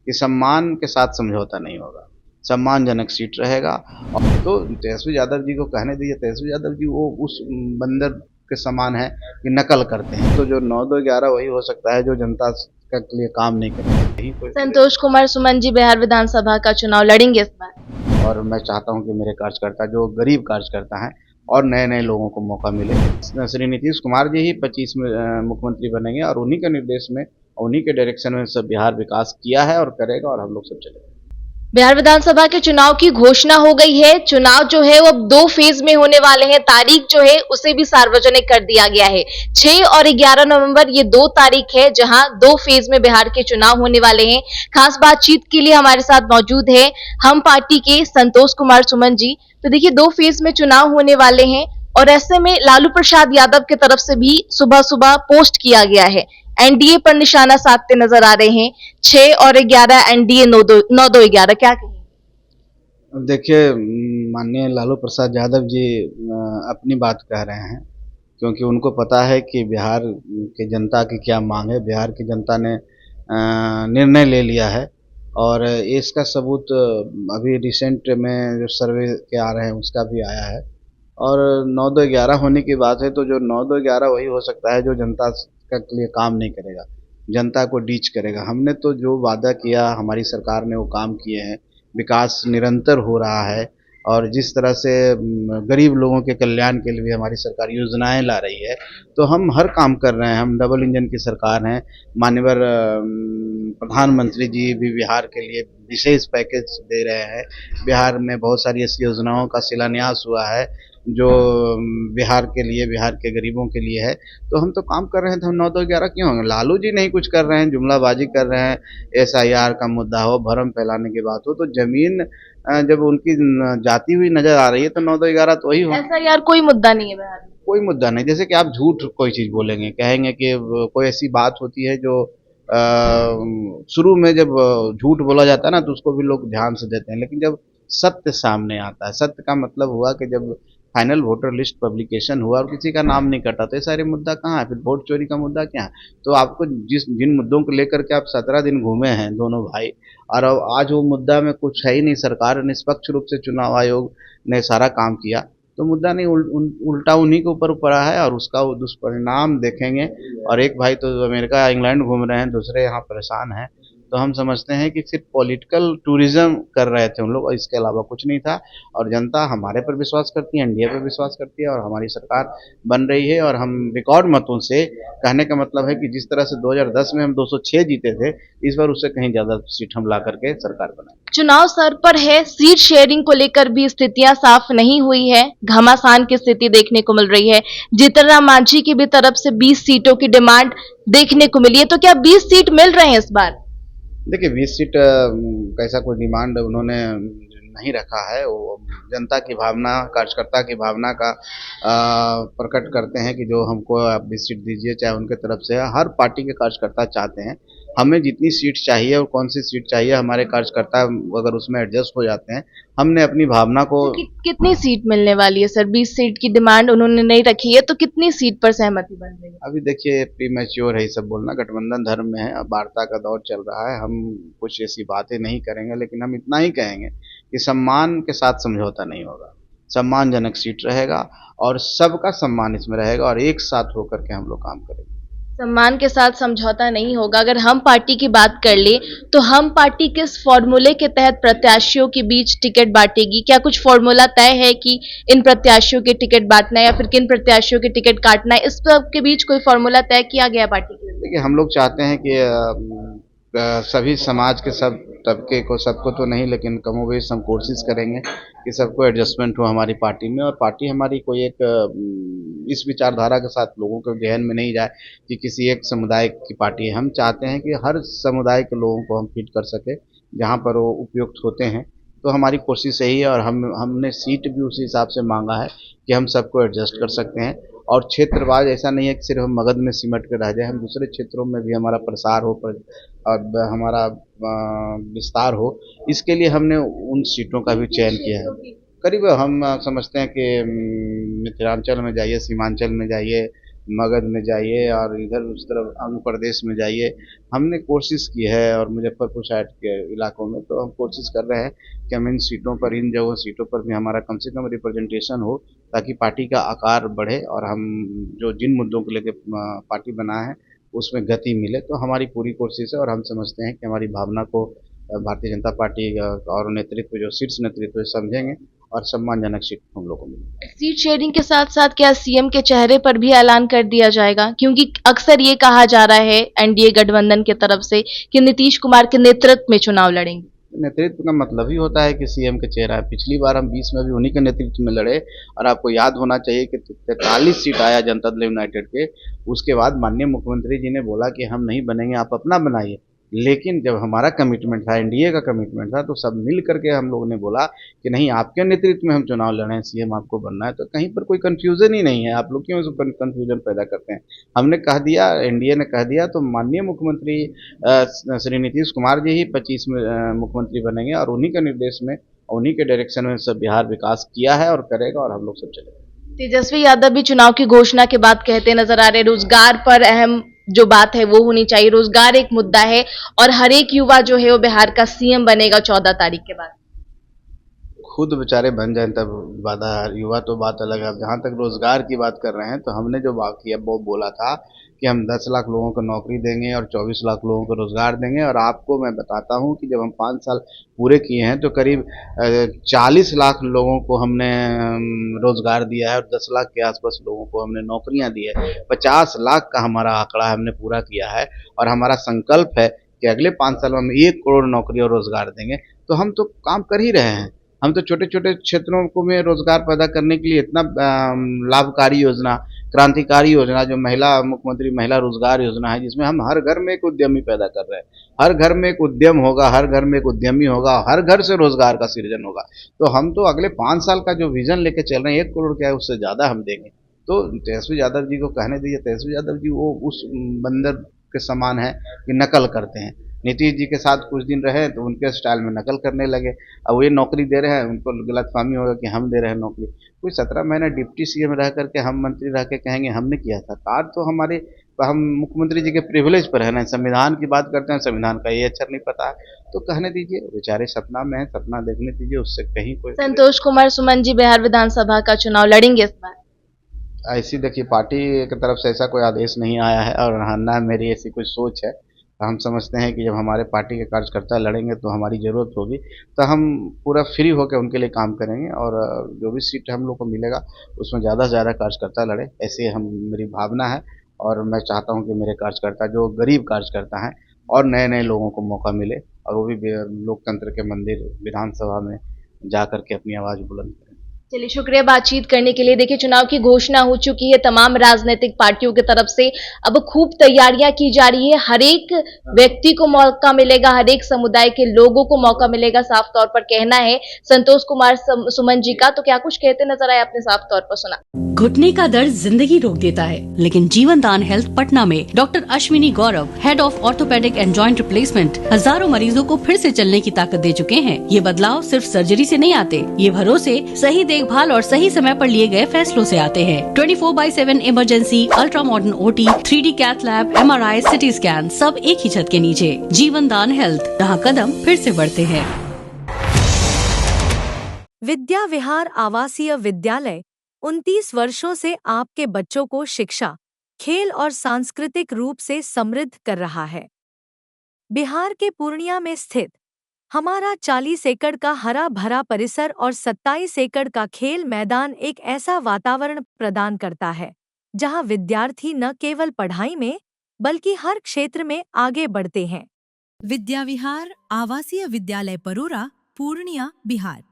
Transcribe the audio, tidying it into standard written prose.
कि सम्मान के साथ समझौता नहीं होगा, सम्मानजनक सीट रहेगा। और तो तेजस्वी यादव जी को कहने दीजिए, तेजस्वी यादव जी वो उस बंदर के समान है कि नकल करते हैं। तो जो 9-2-11 वही हो सकता है जो जनता के लिए काम नहीं करेगा। यही कोई संतोष कुमार सुमन जी बिहार विधानसभा का चुनाव लड़ेंगे इस बार। और मैं चाहता हूं कि मेरे कार्यकर्ता जो गरीब कार्यकर्ता हैं और नए नए लोगों को मौका मिले। श्री नीतीश कुमार जी ही 25 में मुख्यमंत्री बनेंगे और उन्हीं के निर्देश में, उन्हीं के डायरेक्शन में सब बिहार विकास किया है और करेगा, और हम लोग सब चलेंगे। बिहार विधानसभा के चुनाव की घोषणा हो गई है। चुनाव जो है वो अब 2 फेज में होने वाले हैं। तारीख जो है उसे भी सार्वजनिक कर दिया गया है। 6 और 11 नवंबर ये 2 तारीख है जहां 2 फेज में बिहार के चुनाव होने वाले हैं। खास बातचीत के लिए हमारे साथ मौजूद है हम पार्टी के संतोष कुमार सुमन जी। तो देखिए 2 फेज में चुनाव होने वाले हैं और ऐसे में लालू प्रसाद यादव की तरफ से भी सुबह सुबह पोस्ट किया गया है। एनडीए पर निशाना साधते नजर आ रहे हैं। 6 और 11 एनडीए 9-2-11 क्या कहें। देखिए, माननीय लालू प्रसाद यादव जी अपनी बात कह रहे हैं, क्योंकि उनको पता है कि बिहार की जनता की क्या मांग है। बिहार की जनता ने निर्णय ले लिया है और इसका सबूत अभी रिसेंट में जो सर्वे के आ रहे हैं उसका भी आया है। और 9-2-11 होने की बात है, तो जो 9-2-11 वही हो सकता है जो जनता के लिए काम नहीं करेगा, जनता को डीच करेगा। हमने तो जो वादा किया, हमारी सरकार ने वो काम किए हैं। विकास निरंतर हो रहा है और जिस तरह से गरीब लोगों के कल्याण के लिए भी हमारी सरकार योजनाएं ला रही है, तो हम हर काम कर रहे हैं। हम डबल इंजन की सरकार हैं। माननीय प्रधानमंत्री जी भी बिहार के लिए विशेष पैकेज दे रहे हैं। बिहार में बहुत सारी ऐसी योजनाओं का शिलान्यास हुआ है जो बिहार के लिए, बिहार के गरीबों के लिए है। तो हम तो काम कर रहे हैं, तो हम 9-2-11 क्यों होंगे। लालू जी नहीं कुछ कर रहे हैं, जुमलाबाजी कर रहे हैं। एसआईआर का मुद्दा हो, भरम फैलाने की बात हो, तो जमीन जब उनकी जाती हुई नजर आ रही है तो 9-2-11 तो वही हो। ऐसा यार कोई मुद्दा नहीं है बिहार में। कोई मुद्दा नहीं। जैसे कि आप झूठ कोई चीज बोलेंगे, कहेंगे कि कोई ऐसी बात होती है जो शुरू में जब झूठ बोला जाता है ना तो उसको भी लोग ध्यान से देते हैं, लेकिन जब सत्य सामने आता है, सत्य का मतलब हुआ कि जब फाइनल वोटर लिस्ट पब्लिकेशन हुआ और किसी का नाम नहीं कटा, तो ये सारे मुद्दा कहाँ है। फिर वोट चोरी का मुद्दा क्या है। तो आपको जिन मुद्दों को लेकर के आप 17 दिन घूमे हैं दोनों भाई, और अब आज वो मुद्दा में कुछ है ही नहीं। सरकार निष्पक्ष रूप से चुनाव आयोग ने सारा काम किया, तो मुद्दा नहीं, उल्टा उन्हीं के ऊपर पड़ा है और उसका वो दुष्परिणाम देखेंगे। और एक भाई तो अमेरिका इंग्लैंड घूम रहे हैं, दूसरे यहाँ परेशान हैं। तो हम समझते हैं कि सिर्फ पॉलिटिकल टूरिज्म कर रहे थे उन लोग, और इसके अलावा कुछ नहीं था। और जनता हमारे पर विश्वास करती है, एनडीए पर विश्वास करती है और हमारी सरकार बन रही है। और हम रिकॉर्ड मतों से, कहने का मतलब है कि जिस तरह से 2010 में हम 206 जीते थे, इस बार उससे कहीं ज्यादा सीट हम ला करके सरकार बनाए। चुनाव सर पर है। सीट शेयरिंग को लेकर भी स्थितियां साफ नहीं हुई है। घमासान की स्थिति देखने को मिल रही है। जीतन राम मांझी की भी तरफ से 20 सीटों की डिमांड देखने को मिली है। तो क्या 20 सीट मिल रहे हैं इस बार। देखिए 20 सीट कैसा कोई डिमांड उन्होंने नहीं रखा है। वो जनता की भावना, कार्यकर्ता की भावना का प्रकट करते हैं कि जो हमको आप 20 सीट दीजिए, चाहे उनके तरफ से हर पार्टी के कार्यकर्ता चाहते हैं हमें जितनी सीट चाहिए और कौन सी सीट चाहिए, हमारे कार्यकर्ता अगर उसमें एडजस्ट हो जाते हैं। हमने अपनी भावना को कितनी सीट मिलने वाली है सर। 20 सीट की डिमांड उन्होंने नहीं रखी है, तो कितनी सीट पर सहमति बन रही है। अभी देखिए प्री मैच्योर है ये सब बोलना। गठबंधन धर्म में है, अब वार्ता का दौर चल रहा है। हम कुछ ऐसी बातें नहीं करेंगे, लेकिन हम इतना ही कहेंगे कि सम्मान के साथ समझौता नहीं होगा, सम्मानजनक सीट रहेगा और सबका सम्मान इसमें रहेगा और एक साथ होकर के हम लोग काम करेंगे। सम्मान के साथ समझौता नहीं होगा। अगर हम पार्टी की बात कर ले तो हम पार्टी किस फॉर्मूले के तहत प्रत्याशियों के बीच टिकट बांटेगी। क्या कुछ फॉर्मूला तय है कि इन प्रत्याशियों के टिकट बांटना है या फिर किन प्रत्याशियों के टिकट काटना है। इस सब के बीच कोई फॉर्मूला तय किया गया पार्टी के। देखिए हम लोग चाहते हैं कि सभी समाज के सब तबके को, सबको तो नहीं लेकिन कमोबेश हम कोशिश करेंगे कि सबको एडजस्टमेंट हो हमारी पार्टी में। और पार्टी हमारी कोई एक इस विचारधारा के साथ लोगों के जहन में नहीं जाए कि किसी एक समुदाय की पार्टी है। हम चाहते हैं कि हर समुदाय के लोगों को हम फिट कर सके जहाँ पर वो उपयुक्त होते हैं। तो हमारी कोशिश यही है और हमने सीट भी उसी हिसाब से मांगा है कि हम सबको एडजस्ट कर सकते हैं। और क्षेत्रवाद ऐसा नहीं है कि सिर्फ हम मगध में सिमट कर रह जाए, हम दूसरे क्षेत्रों में भी हमारा प्रसार हो और हमारा विस्तार हो। इसके लिए हमने उन सीटों का भी चयन किया है। करीब हम समझते हैं कि मिथिलांचल में जाइए, सीमांचल में जाइए, मगध में जाइए और इधर उस तरफ आंध्र प्रदेश में जाइए। हमने कोशिश की है और मुजफ्फरपुर साइड के इलाकों में तो हम कोशिश कर रहे हैं कि हम इन सीटों पर, इन जगह सीटों पर भी हमारा कम से कम रिप्रेजेंटेशन हो, ताकि पार्टी का आकार बढ़े और हम जो जिन मुद्दों को लेकर पार्टी बना है उसमें गति मिले। तो हमारी पूरी कोशिश है और हम समझते हैं कि हमारी भावना को भारतीय जनता पार्टी और नेतृत्व, जो शीर्ष नेतृत्व समझेंगे और सम्मानजनक सीट हम लोग को मिलेगी। सीट शेयरिंग के साथ साथ क्या सीएम के चेहरे पर भी ऐलान कर दिया जाएगा? क्योंकि अक्सर ये कहा जा रहा है एनडीए गठबंधन की तरफ से कि नीतीश कुमार के नेतृत्व में चुनाव लड़ेंगे। नेतृत्व का मतलब ही होता है कि सीएम का चेहरा है। पिछली बार हम 20 में भी उन्हीं के नेतृत्व में लड़े और आपको याद होना चाहिए कि 43 सीट आया जनता दल यूनाइटेड के। उसके बाद माननीय मुख्यमंत्री जी ने बोला कि हम नहीं बनेंगे, आप अपना बनाइए। लेकिन जब हमारा कमिटमेंट था, एनडीए का कमिटमेंट था, तो सब मिल करके हम लोगों ने बोला कि नहीं, आपके नेतृत्व में हम चुनाव लड़ें, सीएम आपको बनना है। तो कहीं पर कोई कंफ्यूजन ही नहीं है, आप लोग क्यों कंफ्यूजन पैदा करते हैं। हमने कह दिया, एनडीए ने कह दिया, तो माननीय मुख्यमंत्री श्री नीतीश कुमार जी ही 25 में मुख्यमंत्री बनेंगे और उन्हीं के निर्देश में, उन्हीं के डायरेक्शन में सब बिहार विकास किया है और करेगा और हम लोग सब चलेंगे। तेजस्वी यादव भी चुनाव की घोषणा के बाद कहते नजर आ रहे, रोजगार पर अहम जो बात है वो होनी चाहिए, रोजगार एक मुद्दा है और हर एक युवा जो है वो बिहार का सीएम बनेगा 14 तारीख के बाद। खुद बेचारे बन जाएं तब वादा, युवा तो बात अलग है। अब जहाँ तक रोजगार की बात कर रहे हैं तो हमने जो बात किया वो बोला था कि हम 10 लाख लोगों को नौकरी देंगे और 24 लाख लोगों को रोजगार देंगे। और आपको मैं बताता हूँ कि जब हम 5 साल पूरे किए हैं तो करीब 40 लाख लोगों को हमने रोजगार दिया है और 10 लाख के आसपास लोगों को हमने नौकरियां दी है। 50 लाख का हमारा आंकड़ा हमने पूरा किया है और हमारा संकल्प है कि अगले 5 साल में हम 1 करोड़ नौकरी और रोजगार देंगे। तो हम तो काम कर ही रहे हैं। हम तो छोटे छोटे क्षेत्रों को में रोजगार पैदा करने के लिए इतना लाभकारी योजना, क्रांतिकारी योजना जो महिला मुख्यमंत्री महिला रोजगार योजना है, जिसमें हम हर घर में एक उद्यमी पैदा कर रहे हैं। हर घर में एक उद्यम होगा, हर घर में एक उद्यमी होगा, हर घर से रोजगार का सृजन होगा। तो हम तो अगले 5 साल का जो विजन लेके चल रहे हैं, 1 करोड़ क्या है, उससे ज़्यादा हम देंगे। तो तेजस्वी यादव जी को कहने दीजिए, तेजस्वी यादव जी वो उस बंदर के समान है कि नकल करते हैं। नीतीश जी के साथ कुछ दिन रहे तो उनके स्टाइल में नकल करने लगे। अब ये नौकरी दे रहे हैं, उनको गलतफहमी होगा कि हम दे रहे हैं नौकरी। कोई 17 महीने डिप्टी सीएम रह करके हम मंत्री रह के कहेंगे हमने किया था। कार्य तो हमारे, हम मुख्यमंत्री जी के प्रिविलेज पर है ना, संविधान की बात करते हैं, संविधान का ये अक्षर नहीं पता है। तो कहने दीजिए, बेचारे सपना में है, सपना देखने दीजिए, उससे कहीं कोई। संतोष कुमार सुमन जी बिहार विधानसभा का चुनाव लड़ेंगे इस बार? ऐसी देखिए, पार्टी की तरफ से ऐसा कोई आदेश नहीं आया है और ना मेरी ऐसी कोई सोच है। हम समझते हैं कि जब हमारे पार्टी के कार्यकर्ता लड़ेंगे तो हमारी ज़रूरत होगी, तो हम पूरा फ्री होकर उनके लिए काम करेंगे और जो भी सीट हम लोग को मिलेगा उसमें ज़्यादा से ज़्यादा कार्यकर्ता लड़े, ऐसे हम, मेरी भावना है। और मैं चाहता हूँ कि मेरे कार्यकर्ता, जो गरीब कार्यकर्ता हैं, और नए नए लोगों को मौका मिले और वो भी लोकतंत्र के मंदिर विधानसभा में जा कर के अपनी आवाज़ बुलंद करें। चलिए, शुक्रिया बातचीत करने के लिए। देखिए, चुनाव की घोषणा हो चुकी है तमाम राजनीतिक पार्टियों की तरफ से। अब खूब तैयारियां की जा रही है, हर एक व्यक्ति को मौका मिलेगा, हर एक समुदाय के लोगों को मौका मिलेगा, साफ तौर पर कहना है संतोष कुमार सुमन जी का। तो क्या कुछ कहते नजर आए, आपने साफ तौर पर सुना। घुटने का दर्द जिंदगी रोक देता है, लेकिन जीवन दान हेल्थ पटना में doctor Ashwini Gaurav, head of orthopaedic and joint replacement, हजारों मरीजों को फिर से चलने की ताकत दे चुके हैं। ये बदलाव सिर्फ सर्जरी से नहीं आते, ये भरोसे, सही देखभाल और सही समय पर लिए गए फैसलों से आते हैं। 24/7 emergency, ultra modern OT, 3D cath lab, MRI, CT scan, सब एक ही छत के नीचे। जीवन दान हेल्थ, जहाँ कदम फिर से बढ़ते हैं। विद्या विहार आवासीय विद्यालय 29 वर्षों से आपके बच्चों को शिक्षा, खेल और सांस्कृतिक रूप से समृद्ध कर रहा है। बिहार के पूर्णिया में स्थित हमारा 40 एकड़ का हरा भरा परिसर और 27 एकड़ का खेल मैदान एक ऐसा वातावरण प्रदान करता है जहां विद्यार्थी न केवल पढ़ाई में बल्कि हर क्षेत्र में आगे बढ़ते हैं। विद्या विहार आवासीय विद्यालय परोरा, पूर्णिया, बिहार।